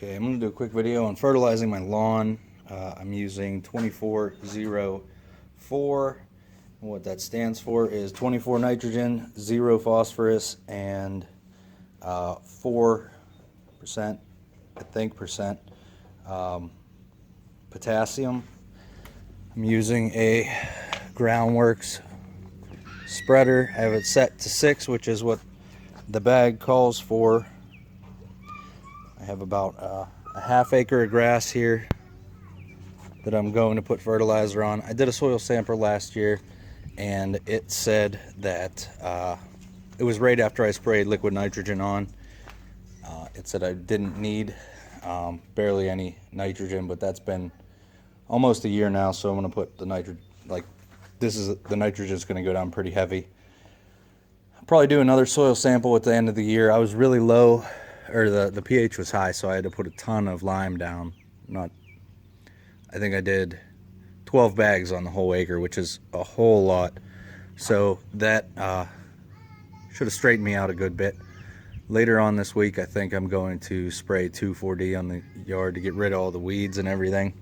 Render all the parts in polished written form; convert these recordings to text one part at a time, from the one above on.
Okay, I'm going to do a quick video on fertilizing my lawn. I'm using 2404. And what that stands for is 24 nitrogen, 0 phosphorus, and 4%, I think, potassium. I'm using a Groundworks spreader. I have it set to 6, which is what the bag calls for. I have about a half acre of grass here that I'm going to put fertilizer on. I did a soil sample last year, and it said that it was right after I sprayed liquid nitrogen on. It said I didn't need barely any nitrogen, but that's been almost a year now, so I'm going to put the nitrogen, the nitrogen is going to go down pretty heavy. I'll probably do another soil sample at the end of the year. I was really low, or the pH was high, so I had to put a ton of lime down. I think I did 12 bags on the whole acre, which is a whole lot. So that should have straightened me out a good bit. Later on this week, I think I'm going to spray 2,4-D on the yard to get rid of all the weeds and everything.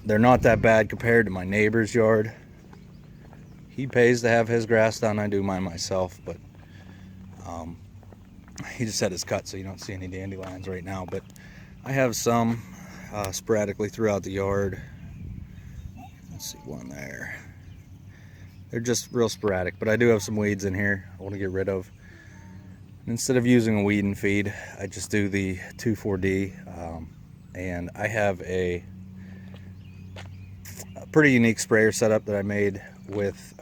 They're not that bad compared to my neighbor's yard. He pays to have his grass done. I do mine myself, but he just had his cut, so you don't see any dandelions right now. But I have some sporadically throughout the yard. Let's see, one there. They're just real sporadic, but I do have some weeds in here I want to get rid of. Instead of using a weed and feed, I just do the 2,4-D, and I have a pretty unique sprayer setup that I made with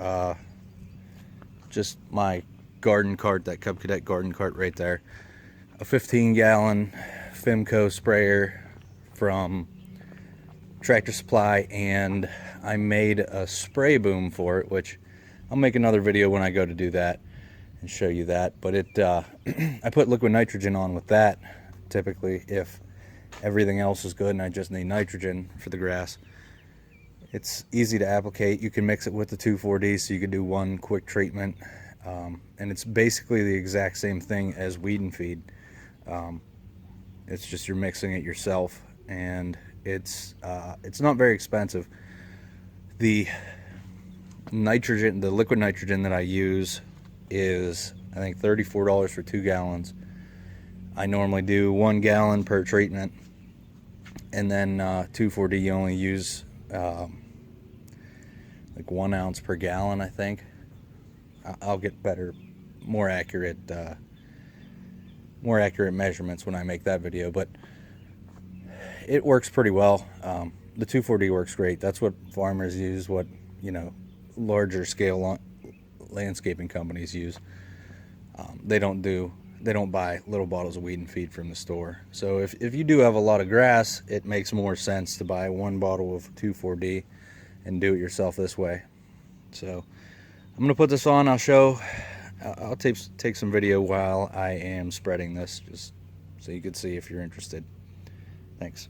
just my garden cart, that Cub Cadet garden cart right there. A 15-gallon Fimco sprayer from Tractor Supply, and I made a spray boom for it, which I'll make another video when I go to do that and show you that. But it I put liquid nitrogen on with that typically if everything else is good and I just need nitrogen for the grass. It's easy to applicate. You can mix it with the 2,4-D, so you can do one quick treatment, and it's basically the exact same thing as weed and feed. It's just you're mixing it yourself, and it's not very expensive. The nitrogen, the liquid nitrogen that I use is, I think, $34 for 2 gallons. I normally do 1 gallon per treatment, and then 2,4-D you only use like 1 ounce per gallon, I think. I'll get more accurate measurements when I make that video, but it works pretty well. The 2,4-D works great. That's what farmers use, what, you know, larger scale landscaping companies use. They don't buy little bottles of weed and feed from the store. So if you do have a lot of grass, it makes more sense to buy 1 bottle of 2,4-D and do it yourself this way. So I'm gonna put this on. I'll take some video while I am spreading this, just so you can see if you're interested. Thanks.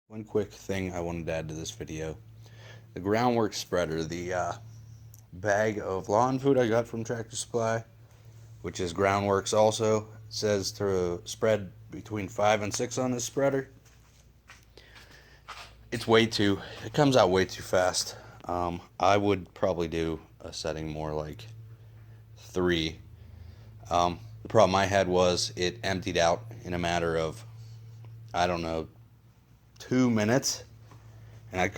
One quick thing I wanted to add to this video. The Groundworks spreader, the bag of lawn food I got from Tractor Supply, which is Groundworks also, says to spread between 5 and 6 on this spreader. It comes out way too fast. I would probably do a setting more like 3. The problem I had was it emptied out in a matter of, I don't know, 2 minutes, And I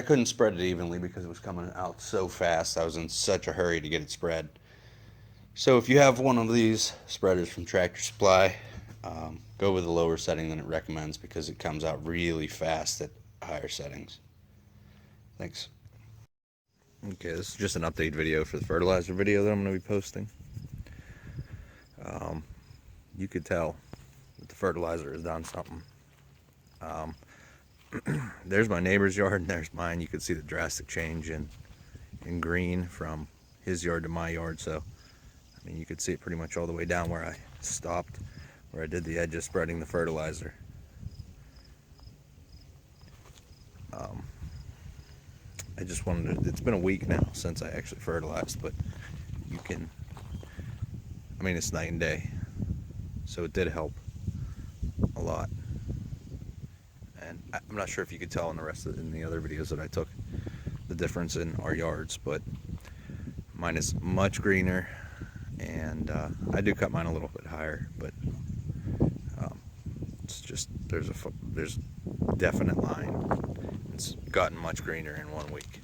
couldn't spread it evenly because it was coming out so fast. I was in such a hurry to get it spread. So if you have one of these spreaders from Tractor Supply, go with a lower setting than it recommends because it comes out really fast at higher settings. Thanks. Okay, this is just an update video for the fertilizer video that I'm going to be posting. You could tell that the fertilizer has done something. There's my neighbor's yard and there's mine. You could see the drastic change in green from his yard to my yard. So, I mean, you could see it pretty much all the way down where I stopped, where I did the edges spreading the fertilizer. I just wanted to, it's been a week now since I actually fertilized, but you can, I mean, it's night and day. So it did help a lot. And I'm not sure if you could tell in the other videos that I took the difference in our yards, but mine is much greener, and I do cut mine a little bit higher, but it's just there's definite line. It's gotten much greener in 1 week.